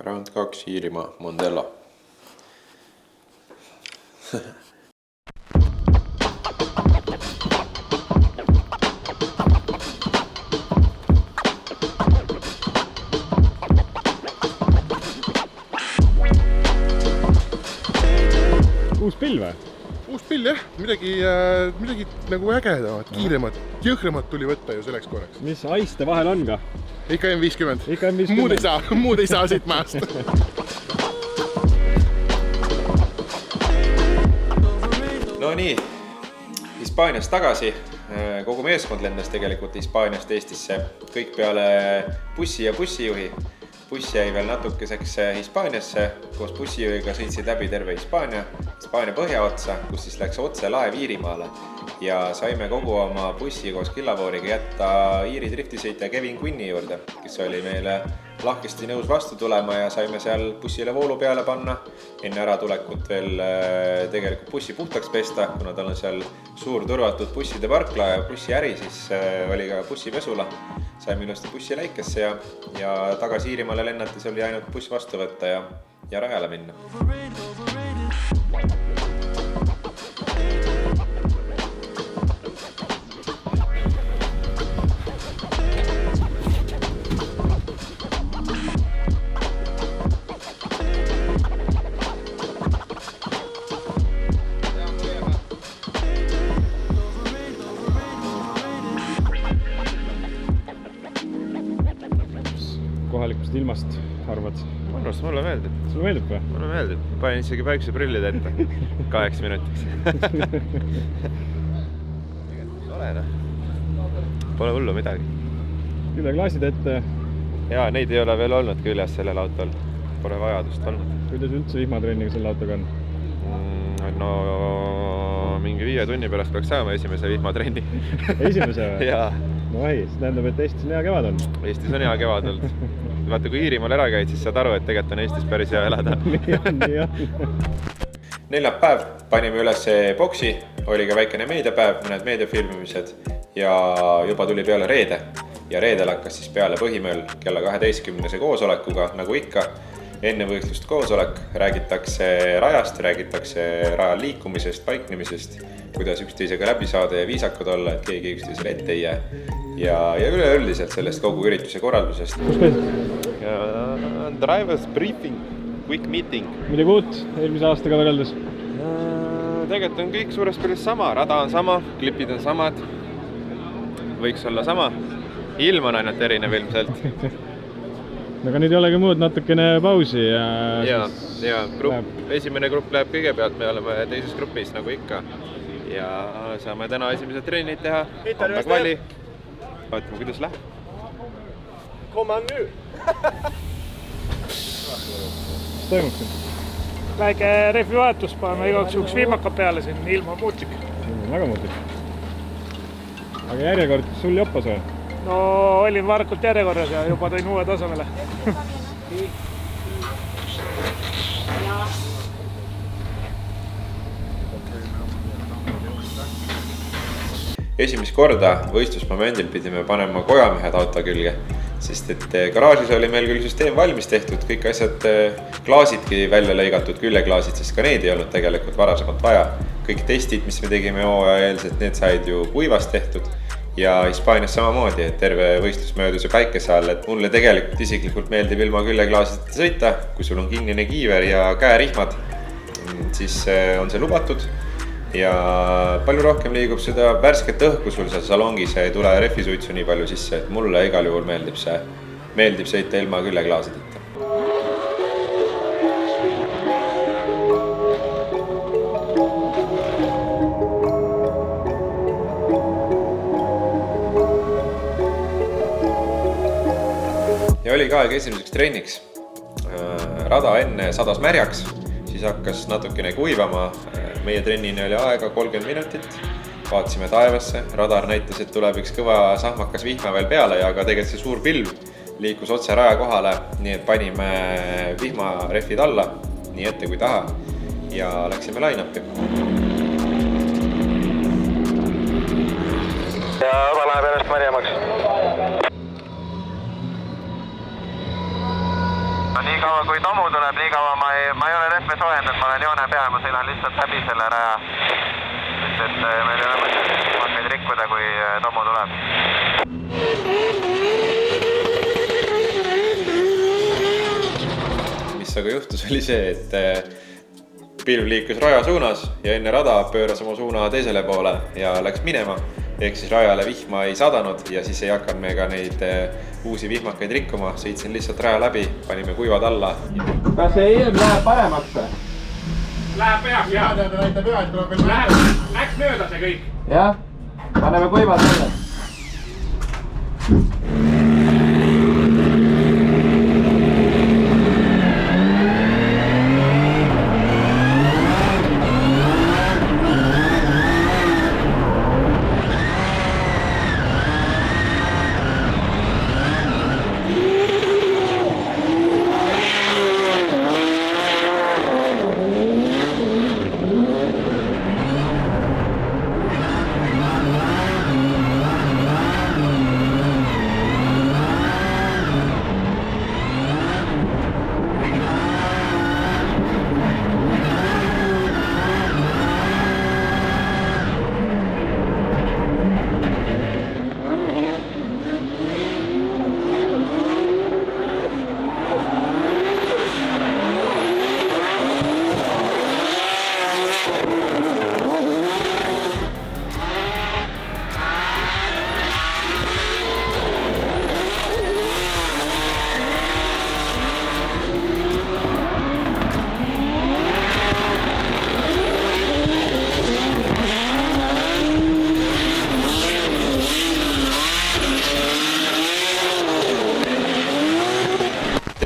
Round 2 Iirimaa, Mondello. Uus pill või? Uus pill jah, midagi nagu ägedamat, kiiremat, jõhremat tuli võtta ju selleks korraks. Mis aiste vahel on ka? Ikka M50. Ikka M50. Muud ei saa siit maast. No nii, Hispaaniast tagasi. Kogu meeskond lendas tegelikult Hispaaniast Eestisse. Kõik peale bussi ja bussijuhi. Buss jäi veel natukeseks Hispaaniasse. Koos bussijuhiga sõitsid läbi terve Hispaania põhjaotsa, kus siis läks otse laev Iirimaale. Ja saime kogu oma bussi koos Killavooriga jätta Iiri driftisõitja Kevin Quinni juurde, kes oli meile lahkesti nõus vastu tulema ja saime seal bussile voolu peale panna. Enne äratulekut veel tegelikult bussi puhtaks pesta, kuna tal on seal suur turvatud busside parkla ja bussiäri, siis oli ka bussipesula. Saime ilusti bussi läikesse ja tagasi Iirimaale lennates oli ainult buss vastu võtta ja rajale minna. Kohalikust ilmast arvad? Mulle meeldib. Sulle meeldib või? Mulle meeldib. Panin isegi päikseprillid ette 8 minutiks. Ole. Pole hullu midagi. Küljeklaasid ette. Jaa, neid ei ole veel olnud küljes sellel autol. Pole vajadust olnud. Kuidas üldse vihmatrenniga selle autoga on? No mingi 5 tunni pärast peaks saama esimese vihmatrenni. Esimese või? Jaa. No ei, see tähendab, et Eestis on hea kevad on. Eestis on hea kevad olnud. Vaata, kui Iirimaal ära käid, siis saad aru, et tegelikult on Eestis päris hea elada. Nii on. Neljapäev panime üles boksi, oli ka väikene meediapäev, mõned meediafilmimised ja juba tuli peale reede. Ja reedel hakkas siis peale põhimöll kella 12 koosolekuga, nagu ikka. Enne võistlust koosolek räägitakse rajast, räägitakse rajal liikumisest, paiknemisest, kuidas üksteisega läbi saada ja viisakad olla, et keegi üksteisele ette ei jää. Ja üleüldiselt sellest kogu ürituse korraldusest. Kus pead? Drivers briefing, quick meeting. Midagi uut eelmise aastaga võrreldes? Tegelikult on kõik suures piiris sama, rada on sama, klipid on samad, võiks olla sama. Ilm on ainult erinev ilmselt. Aga nüüd ei olegi muud natukene pausi ja esimene grupp läheb kõigepealt, me oleme teises grupis nagu ikka ja saame täna esimesed treenid teha, homme kvali. Vaatame, kuidas läheb. Come on nüüd! Mis toimub siin? Väike rehvi vahetus, paneme igaks juhuks viimaka peale siin, ilma muutlik. Väga muutlik. Aga järjekord sul joppas või? No olin varakult järjekorras ja juba tõin uue tasemele. Esimest korda võistlusmomendil pidime panema kojamehed auto külge, sest et garaažis oli meil küll süsteem valmis tehtud, kõik asjad, klaasidki välja lõigatud, küljeklaasid, sest ka neid ei olnud tegelikult varasemalt vaja. Kõik testid, mis me tegime hooajaeelselt, need said ju kuivast tehtud. Ja Hispaanias samamoodi, et terve võistlusmööduse päikese all, et mulle tegelikult isiklikult meeldib ilma küljeklaasita sõita, kui sul on kinnine kiiver ja käerihmad, siis on see lubatud ja palju rohkem liigub seda värsket õhku sul seal salongis ja ei tule rehvisuitsu nii palju sisse, et mulle igal juhul meeldib sõita ilma küljeklaasideta. Ja oli ka aeg esimeseks treeniks. Rada enne sadas märjaks, siis hakkas natukene kuivama. Meie trennini oli aega 30 minutit. Vaatasime taevasse, radar näitas, et tuleb üks kõva sahmakas vihma veel peale ja ka tegelikult see suur pilv liikus otse raja kohale, nii et panime vihmarehvid alla, nii ette kui taha ja läksime line-upi. Ja õla läheb järjest märjamaks. no nii kaua kui tomu tuleb, nii kaua ma ei ole rehve soojendanud, ma olen joone peal, ma sõidan lihtsalt läbi selle raja. Sest et meil ei ole mõtet vihmakaid rikkuda, kui tomu tuleb. Mis aga juhtus oli see, et pilv liikus raja suunas ja enne rada pööras oma suuna teisele poole ja läks minema. Ehk siis rajale vihma ei sadanud ja siis ei hakanud me ka neid uusi vihmakaid rikkuma. Sõitsin lihtsalt raja läbi, panime kuivad alla. Kas see ilm läheb paremaks? Läheb peaks, jah. näitab hea, et tuleb veel Läks mööda see kõik. Jah, paneme kuivad alla.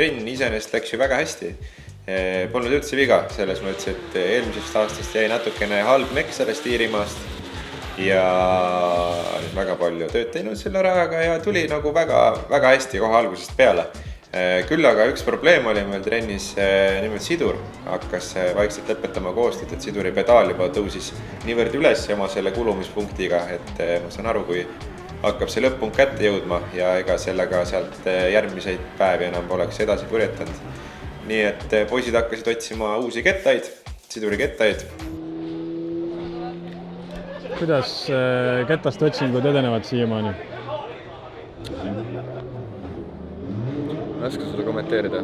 Trenn iseenesest läks ju väga hästi. Polnud üldse viga selles mõttes, et eelmisest aastast jäi natukene halb mekk sellest Iirimaast ja väga palju tööd teinud selle rajaga ja tuli nagu väga hästi kohe algusest peale. Küll aga üks probleem oli meil trennis, nimelt sidur hakkas vaikselt lõpetama koostööd, et siduri pedaal juba tõusis niivõrd üles oma selle kulumispunktiga, et ma saan aru, kui hakkab see lõpp-punkt kätte jõudma ja ega sellega sealt järgmiseid päevi enam poleks edasi purjetanud. Nii et poisid hakkasid otsima uusi kettaid, sidurikettaid. Kuidas kettast otsingud edenevad siiamaani? Raske seda kommenteerida.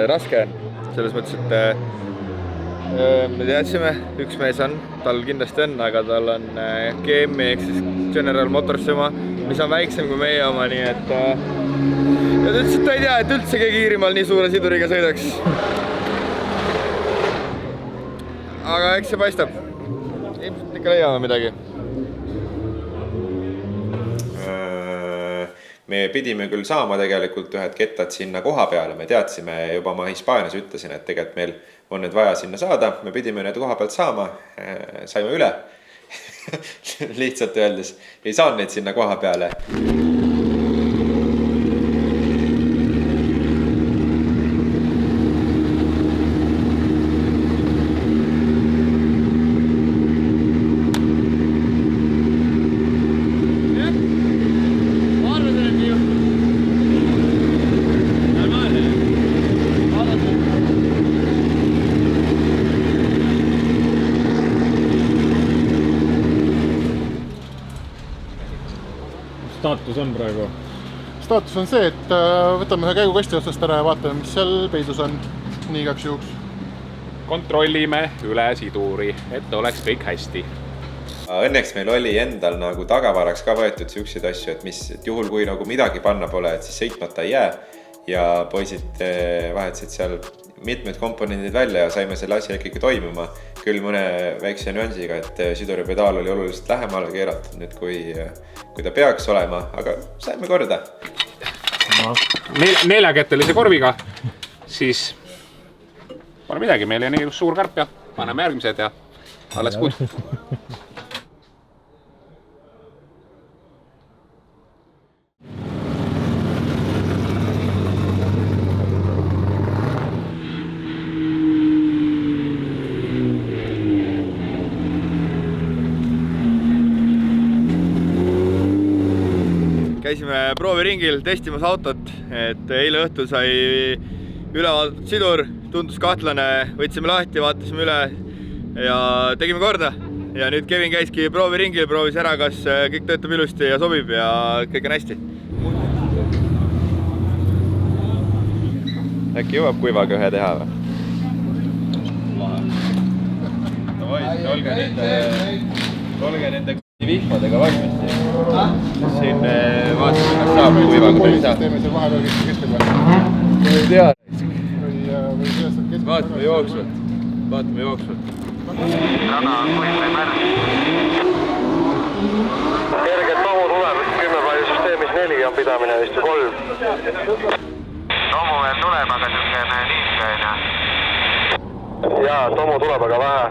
Raske on, selles mõttes, et me teadsime, üks mees on, tal kindlasti on, aga tal on GM-i ehk siis General Motorsi oma, mis on väiksem kui meie oma, nii et ja ta ütles, et ta ei tea, et üldse keegi Iirimaal nii suure siduriga sõidaks. Aga eks see paistab. Ilmselt ikka leiame midagi. Me pidime küll saama tegelikult ühed kettad sinna koha peale, me teadsime juba, ma Hispaanias ütlesin, et tegelikult meil on need vaja sinna saada, me pidime need koha pealt saama, saime üle, lihtsalt öeldes, ei saanud neid sinna koha peale. Staatus on praegu? Staatus on see, et võtame ühe käigu kasti otsast ära ja vaatame, mis seal peidus on nii igaks juhuks. Kontrollime üle siduri, et oleks kõik hästi. Õnneks meil oli endal nagu tagavaraks ka võetud siukseid asju, et juhul kui nagu midagi panna pole, et siis sõitmata ei jää. Ja poisid vahetasid seal mitmed komponendid välja ja saime selle asja ikkagi toimima. Küll mõne väikse nüansiga, et siduri pedaal oli oluliselt lähemale keeratud nüüd, kui ta peaks olema, aga saime korda. Neljakettelise korviga, siis pole midagi, meil on nii suur karp ja paneme järgmised ja alles kuud. Käisime prooviringil testimas autot, et eile õhtul sai ülevaadatud sidur, tundus kahtlane, võtsime lahti, vaatasime üle ja tegime korda. Ja nüüd Kevin käiski prooviringil, proovis ära, kas kõik töötab ilusti ja sobib ja kõik on hästi. Äkki jõuab kuivaga ühe teha või? Olge nende vihmadega valmis. Siin vaatame, kas saab kuivaga või ei saa. Teeme seal vahepeal keskel või? Ei tea. Vaatame jooksvalt. Rada on kuid või märg. Kergelt tomu tuleb, 10 palju süsteemis 4 on pidamine vist 3. Tomu veel tuleb, aga niisugune niiske on. Jaa, tomu tuleb, aga vähe.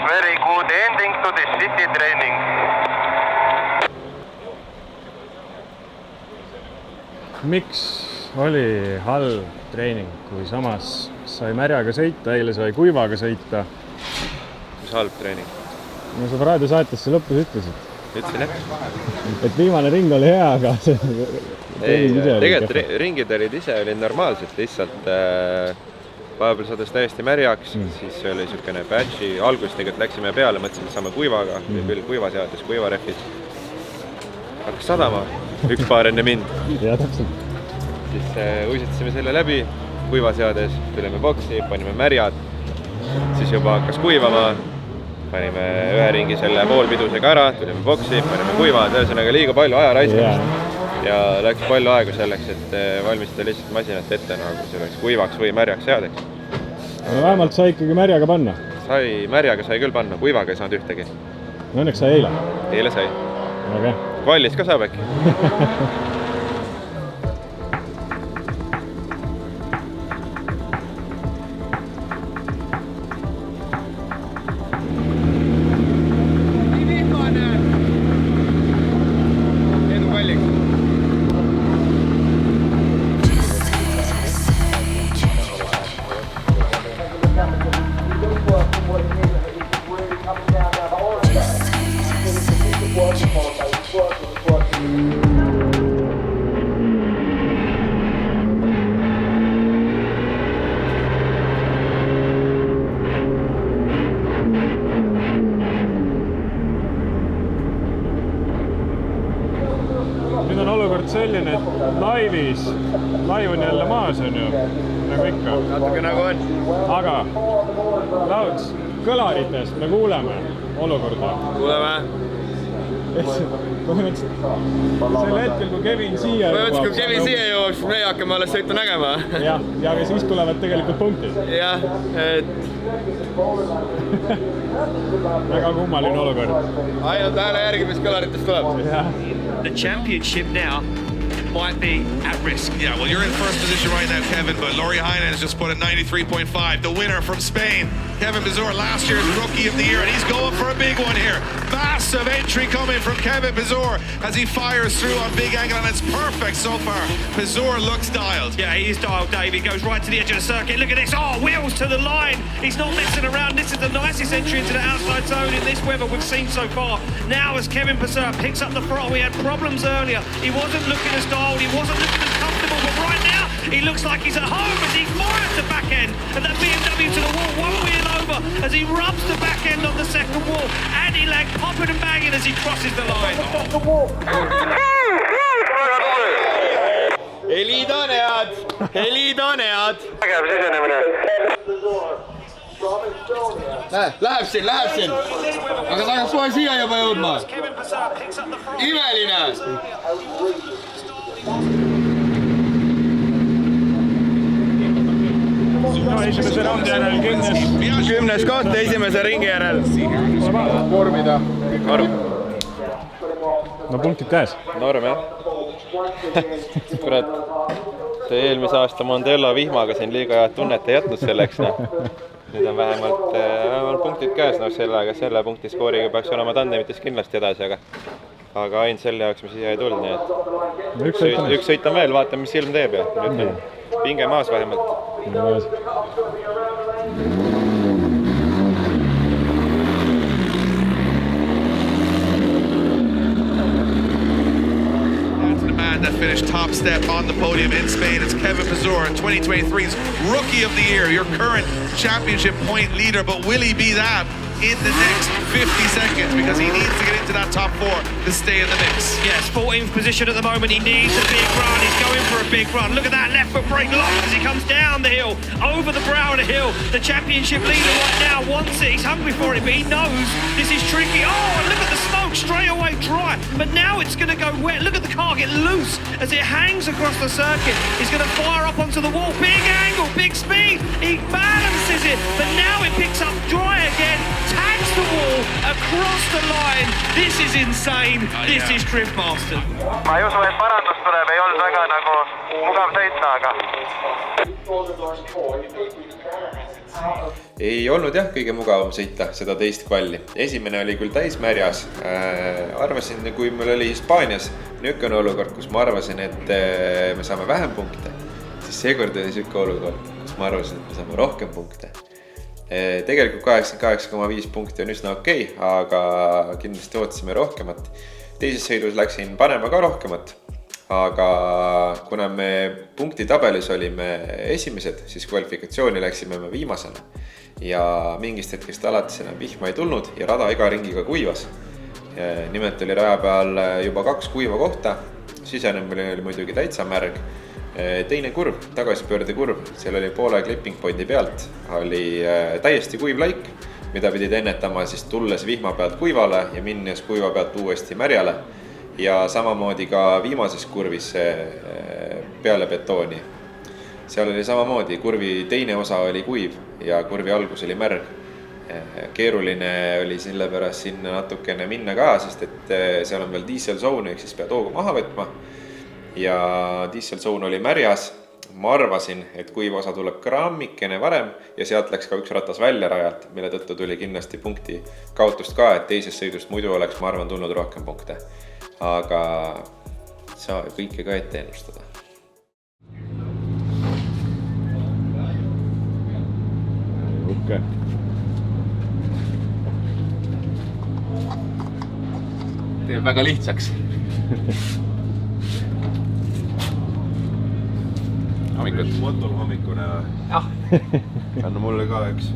Very good ending to the city training. Miks oli halb treening, kui samas sai märjaga sõita, eile sai kuivaga sõita? Mis halb treening? No sa raadiosaatesse lõpus ütlesid. Ütlesin jah. Et viimane ring oli hea, aga see tegelikult ringid olid normaalsed, lihtsalt vahepeal sadas täiesti märjaks, siis oli niisugune batchi, alguses tegelikult läksime peale, mõtlesime, et saame kuivaga, küll kuivaseades, kuivarehvid. Hakkas sadama, üks paar enne mind. Ja täpselt. Siis uisetasime selle läbi, kuivaseades, tulime boksi, panime märjad, siis juba hakkas kuivama, panime ühe ringi selle poolpidusega ära, tulime boksi, panime kuivad, ühesõnaga liiga palju aja raiskamist. Ja läks palju aega selleks, et valmistada lihtsalt masinat ette, nagu selleks kuivaks või märjaks seadeks. No vähemalt sai ikkagi märjaga panna? Märjaga sai küll panna, kuivaga ei saanud ühtegi. No õnneks sai eile? Eile sai. Okay. Kvallis ka saab äkki? Nüüd on olukord selline, et laiv on jälle maas, on ju, nagu ikka. Natuke nagu on. Aga lauds, kõlaritest me kuuleme olukorda. Kuuleme. Sel hetkel, kui Kevin siia Kui Kevin siia jõuab, siis me hakkame alles sõitu nägema. Ja siis tulevad tegelikult punktid. Jah, et... Väga kummaline olukord. Ainult hääle järgi, mis kõlaritest tuleb. The championship now might be at risk. Yeah, well, you're in first position right now, Kevin, but Laurie Heinen has just put at 93.5. The winner from Spain, Kevin Pizur, last year's Rookie of the Year, and he's going for a big one here. Massive entry coming from Kevin Pizur as he fires through on big angle, and it's perfect so far. Pizur looks dialed. Yeah, he is dialed, Dave. He goes right to the edge of the circuit. Look at this. Oh, wheels to the line. He's not messing around. This is the nicest entry into the outside zone in this weather we've seen so far. Now as Kevin Pizur picks up the throttle, he had problems earlier. He wasn't looking as dialed. He wasn't looking as comfortable, but right now he looks like he's at home as he fires the back end of that BMW to the wall, one wheel over as he rubs the back end on the second wall. Anti-lag popping and banging as he crosses the line. Helid on head! Helid on head! Vägev sisenemine. Läheb siin! Aga ta hakkab kohe siia juba jõudma. Imeline! No esimese raundi järel 10. koht esimese ringi järel. vormida. no punktid käes. Norm jah. Kurat, see eelmise aasta Mondello vihmaga siin liiga head tunnet ei jätnud selleks. Nüüd on vähemalt punktid käes. Selle punkti skooriga peaks olema tandemites kindlasti edasi, aga ainult selle jaoks me siia ei tulnud. Nii et üks sõit on veel, vaatame mis ilm teeb ja nüüd on pinge maas vähemalt. That finished top step on the podium in Spain. It's Kevin Pizur, 2023's Rookie of the Year, your current championship point leader. But will he be that in the next 50 seconds? Because he needs to get into that top 4 to stay in the mix. Yes, 14th position at the moment. He needs a big run. He's going for a big run. Look at that left foot brake lock as he comes down the hill, over the brow of the hill. The championship leader right now wants it. He's hungry for it, but he knows this is tricky. Oh, and look at the smoke straight away dry. But now it's going to go wet. Look at the car get loose as it hangs across the circuit. He's going to fire up onto the wall. Big angle, big speed. He balances it, but now it picks up dry again. Tags the wall across the line. This is insane. This is Drift Master. Ma ei usu, et parandus tuleb, ei olnud väga nagu mugav sõita, aga ei olnud jah kõige mugavam sõita seda teist kvalli. Esimene oli küll täismärjas. Arvasin, kui mul oli Hispaanias niisugune olukord, kus ma arvasin, et me saame vähem punkte, siis seekord oli niisugune olukord, kus ma arvasin, et me saame rohkem punkte. Tegelikult 88,5 punkti on üsna okei, aga kindlasti ootasime rohkemat. Teises sõidus läksin panema ka rohkemat, aga kuna me punktitabelis olime esimesed, siis kvalifikatsiooni läksime me viimasena. Ja mingist hetkest alates enam vihma ei tulnud ja rada iga ringiga kuivas. Nimelt oli raja peal juba 2 kuiva kohta, sisenemine oli muidugi täitsa märg. Teine kurv, tagasipöörde kurv, seal oli poole clipping pointi pealt, oli täiesti kuiv laik, mida pidid ennetama siis tulles vihma pealt kuivale ja minnes kuiva pealt uuesti märjale. Ja samamoodi ka viimases kurvis peale betooni. Seal oli samamoodi, kurvi teine osa oli kuiv ja kurvi algus oli märg. Keeruline oli selle pärast sinna natukene minna ka, sest et seal on veel diesel zone, ehk siis pead hoogu maha võtma. Ja diesel zone oli märjas. Ma arvasin, et kuiv osa tuleb grammikene varem ja sealt läks ka üks ratas välja rajalt, mille tõttu tuli kindlasti punkti kaotust ka, et teisest sõidust muidu oleks, ma arvan, tulnud rohkem punkte. Aga saa kõike ka ette ennustada. Okei. Teeb väga lihtsaks. Hommikut. Motul hommikune. Jah. Anna mulle ka üks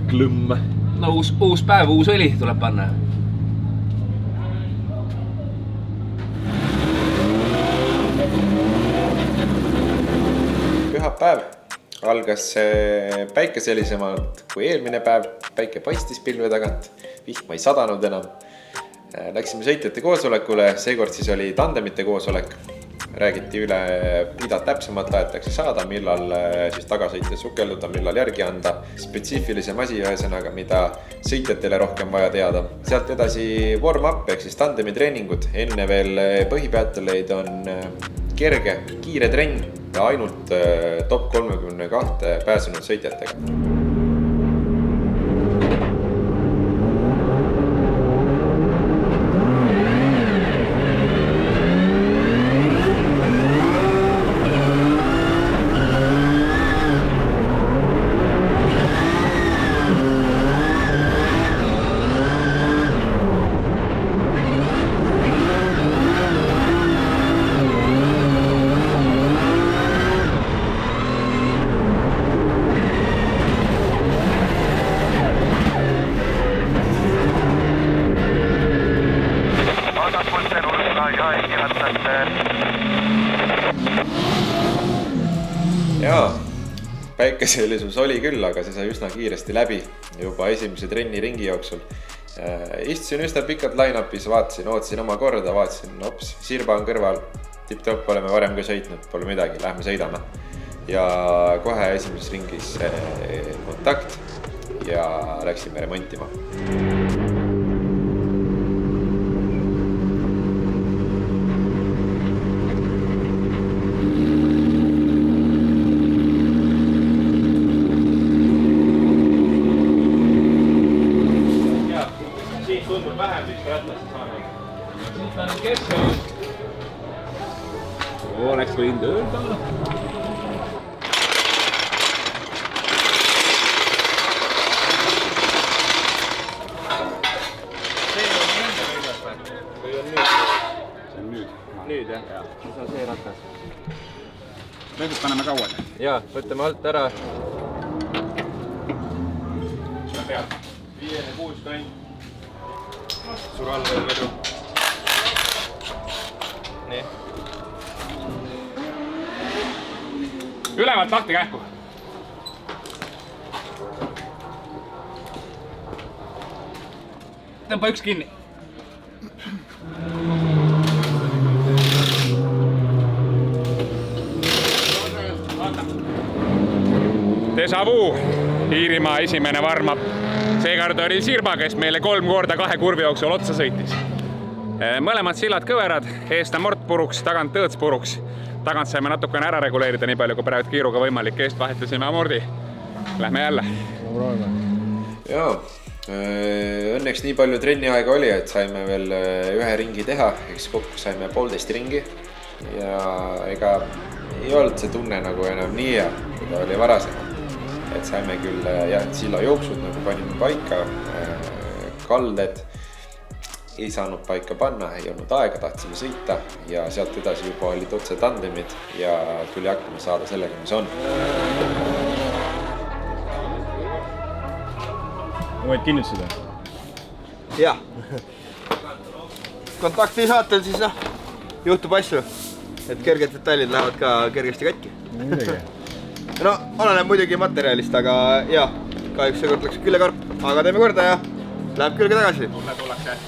klõmm. No uus päev, uus õli tuleb panna. Pühapäev algas päikeselisemalt kui eelmine päev. Päike paistis pilve tagant, vihma ei sadanud enam. Läksime sõitjate koosolekule, seekord siis oli tandemite koosolek. räägiti üle, mida täpsemalt tahetakse saada, millal siis tagasõitja sukelduda, millal järgi anda. Spetsiifilisem asi ühesõnaga, mida sõitjatele rohkem vaja teada. Sealt edasi warm-up ehk siis tandemi treeningud. Enne veel põhipeatuleid on kerge, kiire trenn ja ainult top 32 pääsenud sõitjatega. Jaa, päikeselisus oli küll, aga see sai üsna kiiresti läbi juba esimese trenni ringi jooksul. Istusin üsna pikalt line-upis, vaatasin, ootasin oma korda, vaatasin, ops, Sirba on kõrval, tipp-topp, oleme varem ka sõitnud, pole midagi, lähme sõidame. Ja kohe esimeses ringis kontakt ja läksime remontima. Oleks võinud öelda. See on nüüd. Nüüd jah? Mis on see ratas? Veidud paneme kauad. Jaa, võtame alt ära. Seda pead. 5-6 tonn. Sur all veel vedu. Nii. Ülevalt lahti kähku. Tõmba üks kinni. Déjà vu, Iirimaa esimene warm-up. Seekord oli Sirba, kes meile 3 korda 2 kurvi jooksul otsa sõitis. Mõlemad sillad kõverad, eest on mort puruks, tagant tõõts puruks. Tagant saime natukene ära reguleerida, nii palju kui praegu kiiruga võimalik. Eest vahetasime amordi. Lähme jälle. Jaa, õnneks nii palju trenniaega oli, et saime veel ühe ringi teha. Eks kokku saime 1,5 ringi. Ja ega ei olnud see tunne nagu enam nii hea, kui ta oli varasem. Et saime küll silla jooksud nagu panime paika, kalded ei saanud paika panna, ei olnud aega, tahtsime sõita ja sealt edasi juba olid otse tandemid ja tuli hakkama saada sellega, mis on. Võid kinnitada? Jah. Kontakti saatel siis juhtub asju, et kerged detailid lähevad ka kergesti katki. No, oleneb muidugi materjalist, aga jah, kahjuks see kord läks küljekarp, aga teeme korda ja läheb külge tagasi. Tullakse.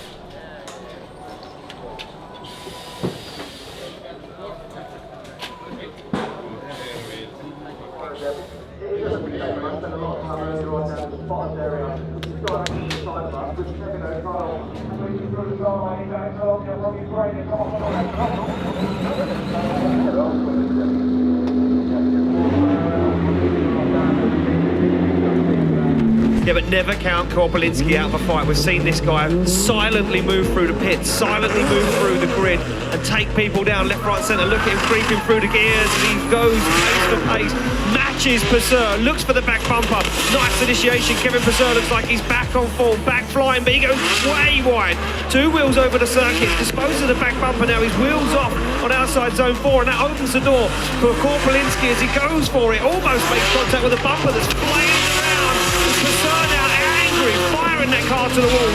Yeah, but never count Korpolinski out of a fight. We've seen this guy silently move through the pits, silently move through the grid and take people down left, right, centre. Look at him creeping through the gears and he goes pace to pace, matches Purser, looks for the back bumper. Nice initiation. Kevin Purser looks like he's back on form, back flying, but he goes way wide. 2 wheels over the circuit, disposes of the back bumper now. He's wheels off on outside zone 4 and that opens the door for Korpolinski as he goes for it. Almost makes contact with a bumper that's flying around. Purser now angry, firing that car to the wall,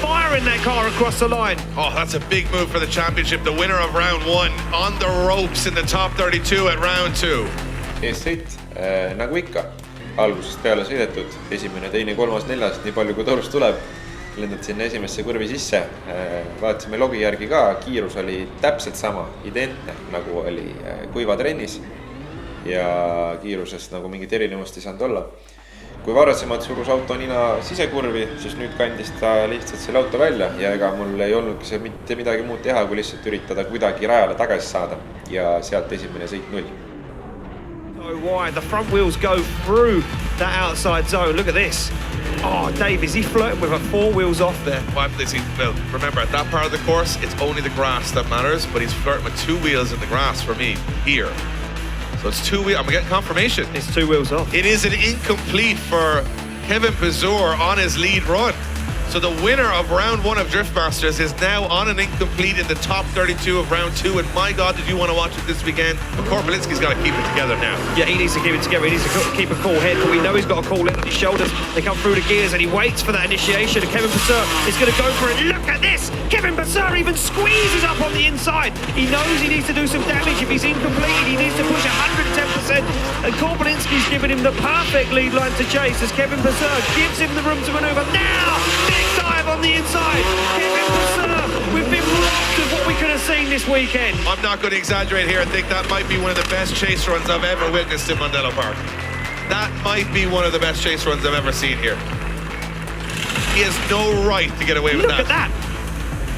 firing that car across the line. Oh, that's a big move for the championship. The winner of round 1 on the ropes in the top 32 at round 2. Eessõit, nagu ikka, algusest peale sõidetud, esimene, teine, kolmas, neljas, nii palju kui torust tuleb. lendad sinna esimesse kurvi sisse, vaatasime logi järgi ka, kiirus oli täpselt sama, identne nagu oli kuivatrennis ja kiirusest nagu mingit erinevust ei saanud olla. Kui varasemalt surus auto nina sisekurvi, siis nüüd kandis ta lihtsalt selle auto välja ja ega mul ei olnudki see mitte midagi muud teha, kui lihtsalt üritada kuidagi rajale tagasi saada ja sealt esimene sõit 0. So wide, the front wheels go through that outside zone. Look at this. Oh, Dave, is he flirting with 4 wheels off there? Well, remember, at that part of the course, it's only the grass that matters, but he's flirting with 2 wheels in the grass for me here. So it's 2 wheels. I'm getting confirmation. It's 2 wheels off. It is an incomplete for Kevin Pazur on his lead run. So the winner of round 1 of Drift Masters is now on an incomplete in the top 32 of round 2. And my God, did you want to watch it this weekend? But Korpelinski's got to keep it together now. Yeah, he needs to keep it together. He needs to keep a cool head. But we know he's got a cool head on his shoulders. They come through the gears and he waits for that initiation. And Kevin Pazur is going to go for it. Look at this. Kevin Pazur even squeezes up on the inside. He knows he needs to do some damage. If he's incomplete, he needs to push 110%. And Korpelinski's giving him the perfect lead line to chase as Kevin Pazur gives him the room to maneuver. Now, big dive on the inside. Kevin Pazur, we've been robbed of what we could have seen this weekend. I'm not going to exaggerate here and think that might be one of the best chase runs I've ever witnessed in Mondello Park. That might be one of the best chase runs I've ever seen here. He has no right to get away with that. Look at that.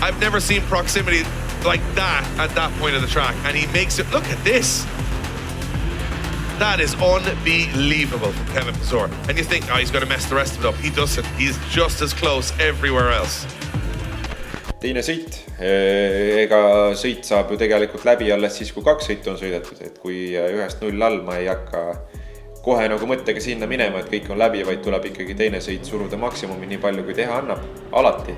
I've never seen proximity like that at that point of the track. And he makes it, look at this. That is unbelievable from Kevin Pazur. And you think, oh, he's going to mess the rest of it up. He doesn't. He's just as close everywhere else. Teine sõit. Ega sõit saab ju tegelikult läbi alles siis, kui 2 sõitu on sõidetud. Et kui 1-0 all ma ei hakka kohe nagu mõttega sinna minema, et kõik on läbi, vaid tuleb ikkagi teine sõit suruda maksimumi nii palju, kui teha annab. Alati.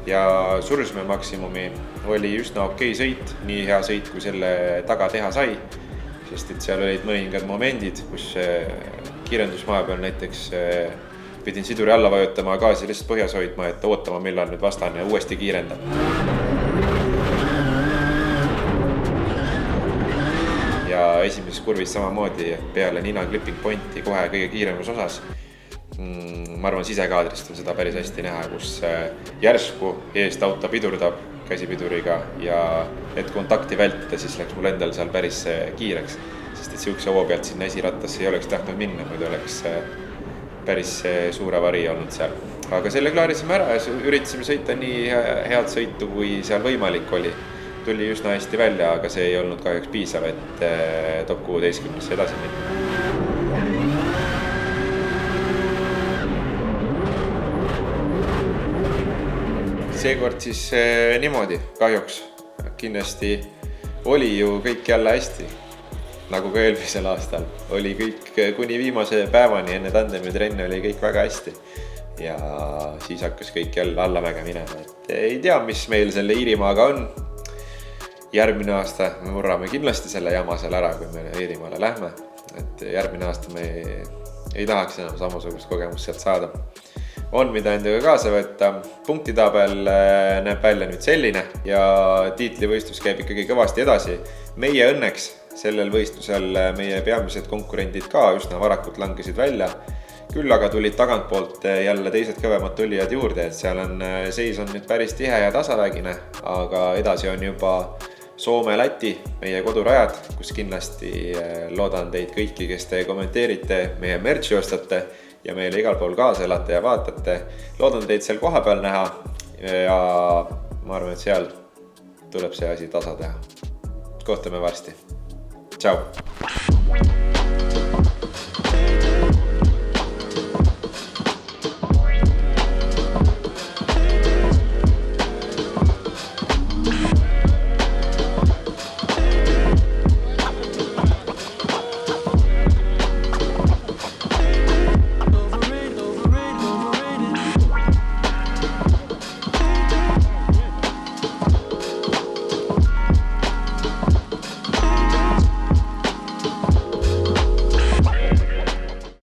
Ja surusime maksimumi. Oli üsna okei sõit. Nii hea sõit, kui selle taga teha sai. Sest et seal olid mõningad momendid, kus kiirendusmaa peal näiteks pidin siduri alla vajutama gaasi lihtsalt põhjas hoidma, et ootama, millal nüüd vastane uuesti kiirendab. Ja esimeses kurvis samamoodi peale nina clipping pointi kohe kõige kiiremas osas. Ma arvan, sisekaadrist on seda päris hästi näha, kus järsku eest auto pidurdab käsipiduriga ja et kontakti vältida, siis läks mul endal seal päris kiireks. Sest et siukse hoo pealt sinna esirattasse ei oleks tahtnud minna, muidu oleks päris suur avarii olnud seal. Aga selle klaarisime ära ja üritasime sõita nii head sõitu, kui seal võimalik oli. Tuli üsna hästi välja, aga see ei olnud kahjuks piisav, et top 16 edasi minna. Seekord siis niimoodi, kahjuks. Kindlasti oli ju kõik jälle hästi, nagu ka eelmisel aastal. Oli kõik kuni viimase päevani enne tandemi trenne oli kõik väga hästi. Ja siis hakkas kõik jälle allamäge minema. Et ei tea, mis meil selle Iirimaaga on. Järgmine aasta me murrame kindlasti selle jama seal ära, kui me Iirimaale lähme. Et järgmine aasta me ei tahaks enam samasugust kogemust sealt saada. On mida endaga kaasa võtta. Punktitabel näeb välja nüüd selline ja tiitlivõistlus käib ikkagi kõvasti edasi. Meie õnneks sellel võistlusel meie peamised konkurendid ka üsna varakult langesid välja. Küll aga tulid tagantpoolt jälle teised kõvemad tulijad juurde, et seal on seis on nüüd päris tihe ja tasavägine, aga edasi on juba Soome-Läti, meie kodurajad, kus kindlasti loodan teid kõiki, kes te kommenteerite, meie merchi ostate ja meile igal pool kaasa elate ja vaatate. Loodan teid seal koha peal näha ja ma arvan, et seal tuleb see asi tasa teha. Kohtame varsti. Tšau!